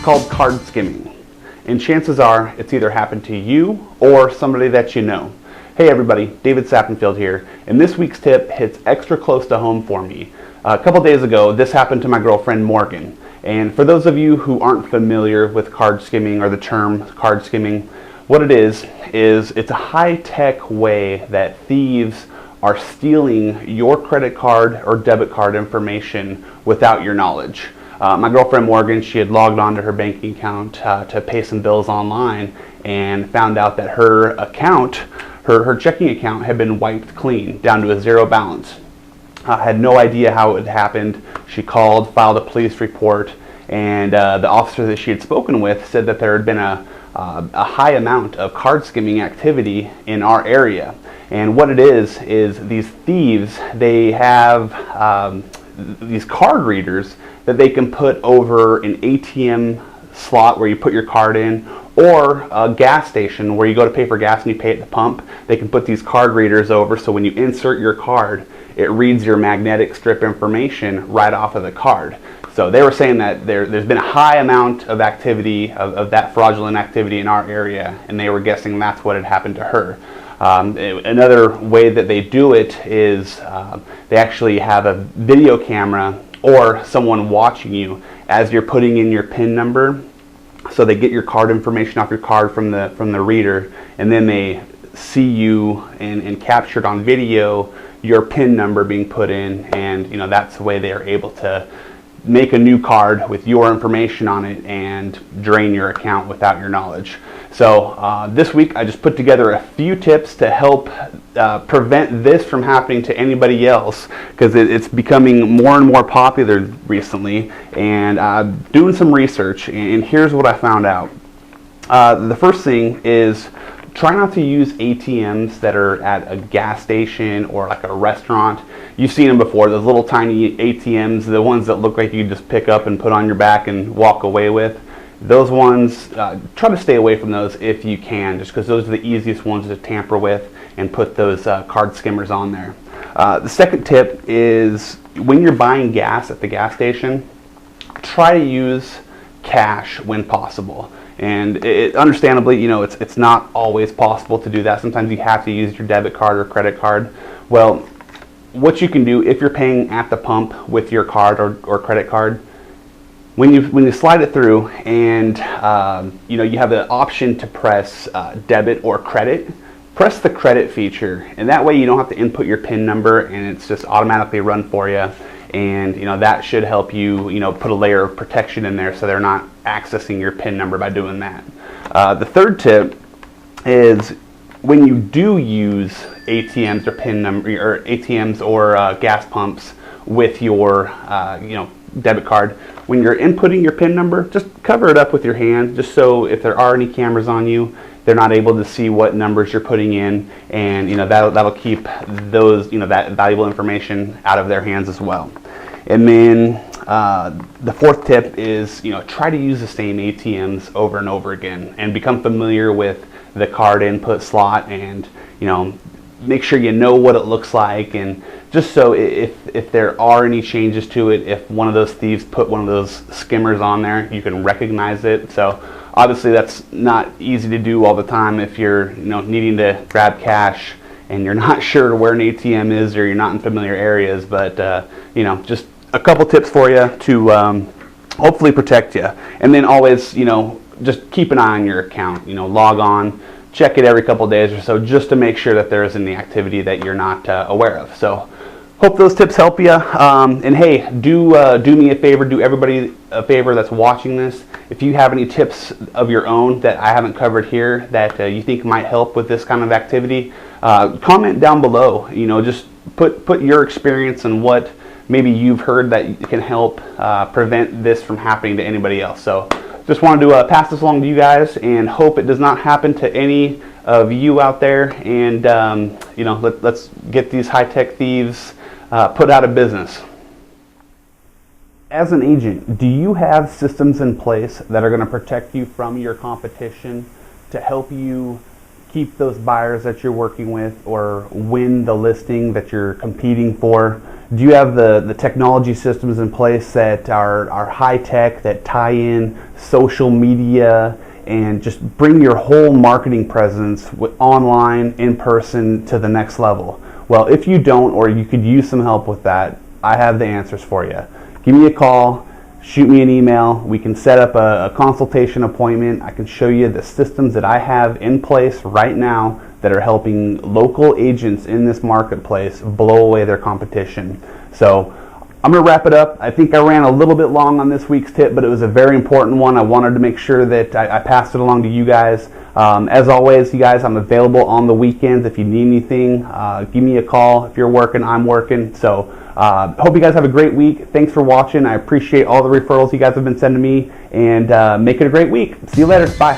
called card skimming, and chances are it's either happened to you or somebody that you know. Hey everybody, David Sappenfield here, and this week's tip hits extra close to home for me. A couple days ago, this happened to my girlfriend Morgan, and for those of you who aren't familiar with card skimming or the term card skimming, what it is it's a high-tech way that thieves are stealing your credit card or debit card information without your knowledge. My girlfriend Morgan, she had logged on to her banking account to pay some bills online and found out that her account, her checking account had been wiped clean down to a zero balance. Had no idea how it had happened. She called, filed a police report, and the officer that she had spoken with said that there had been a high amount of card skimming activity in our area. And what it is these thieves, they have these card readers that they can put over an ATM slot where you put your card in, or a gas station where you go to pay for gas and you pay at the pump. They can put these card readers over, so when you insert your card, it reads your magnetic strip information right off of the card. So they were saying that there's been a high amount of activity, of that fraudulent activity in our area, and they were guessing that's what had happened to her. Another way that they do it is they actually have a video camera or someone watching you as you're putting in your PIN number. So they get your card information off your card from the reader, and then they see you and captured on video your PIN number being put in, and that's the way they are able to make a new card with your information on it and drain your account without your knowledge. So this week I just put together a few tips to help prevent this from happening to anybody else, because it's becoming more and more popular recently, and doing some research, and here's what I found out. The first thing is, try not to use ATMs that are at a gas station or like a restaurant. You've seen them before, those little tiny ATMs, the ones that look like you just pick up and put on your back and walk away with. Those ones, try to stay away from those if you can, just because those are the easiest ones to tamper with and put those card skimmers on there. The second tip is, when you're buying gas at the gas station, try to use cash when possible. And understandably, it's not always possible to do that. Sometimes you have to use your debit card or credit card. Well, what you can do if you're paying at the pump with your card or credit card, when you slide it through and you have the option to press debit or credit, press the credit feature, and that way you don't have to input your PIN number and it's just automatically run for you. And that should help you put a layer of protection in there so they're not accessing your PIN number by doing that. The third tip is, when you do use ATMs or PIN number or ATMs or gas pumps with your debit card, when you're inputting your PIN number, just cover it up with your hand, just so if there are any cameras on you, they're not able to see what numbers you're putting in, and that'll keep those that valuable information out of their hands as well. And then the fourth tip is try to use the same ATMs over and over again, and become familiar with the card input slot, and make sure you know what it looks like, and just so if there are any changes to it, if one of those thieves put one of those skimmers on there, you can recognize it. So obviously that's not easy to do all the time if you're needing to grab cash and you're not sure where an ATM is, or you're not in familiar areas, but just a couple tips for you to hopefully protect you. And then always just keep an eye on your account, log on, check it every couple days or so, just to make sure that there isn't any activity that you're not aware of. So hope those tips help you. And hey, do me a favor, do everybody a favor that's watching this. If you have any tips of your own that I haven't covered here that you think might help with this kind of activity, comment down below. Just put your experience and what maybe you've heard that can help prevent this from happening to anybody else. So just wanted to pass this along to you guys, and hope it does not happen to any of you out there. And let's get these high-tech thieves put out of business. As an agent, do you have systems in place that are going to protect you from your competition, to help you keep those buyers that you're working with or win the listing that you're competing for? Do you have the technology systems in place that are high tech, that tie in social media and just bring your whole marketing presence online, in person to the next level? Well, if you don't, or you could use some help with that, I have the answers for you. Give me a call, shoot me an email. We can set up a consultation appointment. I can show you the systems that I have in place right now that are helping local agents in this marketplace blow away their competition. So I'm going to wrap it up. I think I ran a little bit long on this week's tip, but it was a very important one. I wanted to make sure that I passed it along to you guys. As always, you guys, I'm available on the weekends. If you need anything, give me a call. If you're working, I'm working. So hope you guys have a great week. Thanks for watching. I appreciate all the referrals you guys have been sending me, and make it a great week. See you later. Bye.